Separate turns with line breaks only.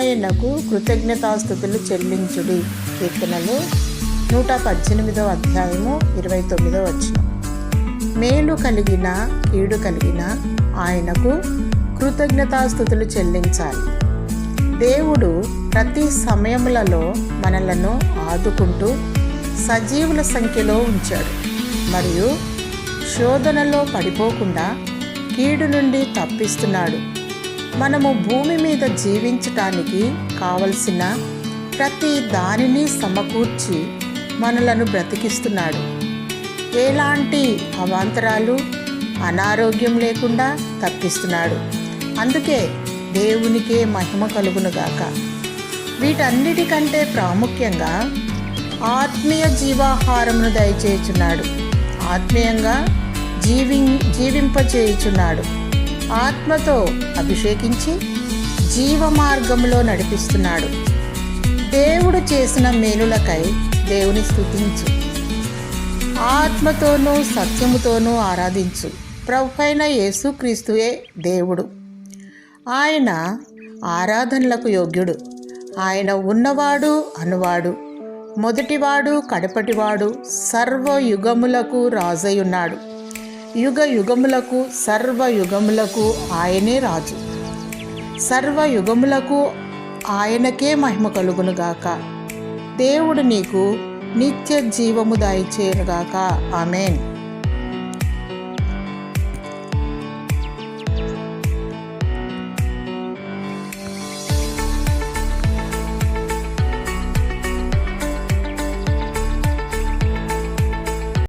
ఆయనకు కృతజ్ఞతాస్తుతులు చెల్లించుడి. కీర్తనలు 118వ అధ్యాయము 29వ వచనం. మేలు కలిగిన కీడు కలిగిన ఆయనకు కృతజ్ఞతాస్తుతులు చెల్లించాలి. దేవుడు ప్రతి సమయములలో మనలను ఆదుకుంటూ సజీవుల సంఖ్యలో ఉంచాడు మరియు శోధనలో పడిపోకుండా కీడు నుండి తప్పిస్తున్నాడు. మనము భూమి మీద జీవించటానికి కావలసిన ప్రతి దానిని సమకూర్చి మనలను బ్రతికిస్తున్నాడు. ఎలాంటి అవాంతరాలు, అనారోగ్యం లేకుండా తప్పిస్తున్నాడు. అందుకే దేవునికే మహిమ కలుగునుగాక. వీటన్నిటికంటే ప్రాముఖ్యంగా ఆత్మీయ జీవాహారమును దయచేయుచున్నాడు. ఆత్మీయంగా జీవింపచేయుచున్నాడు. ఆత్మతో అభిషేకించి జీవ మార్గంలో నడిపిస్తున్నాడు. దేవుడు చేసిన మేలులకై దేవుని స్తుతించు. ఆత్మతోనూ సత్యముతోనూ ఆరాధించు. ప్రభువైన యేసుక్రీస్తుయే దేవుడు. ఆయన ఆరాధనలకు యోగ్యుడు. ఆయన ఉన్నవాడు అనువాడు, మొదటివాడు కడపటివాడు, సర్వయుగములకు రాజయ్యున్నాడు. యుగ యుగములకు సర్వయుగములకు ఆయనే రాజు. సర్వయుగములకు ఆయనకే మహిమ కలుగునుగాక. దేవుడు నీకు నిత్య జీవము దయచేయునుగాక. ఆమేన్.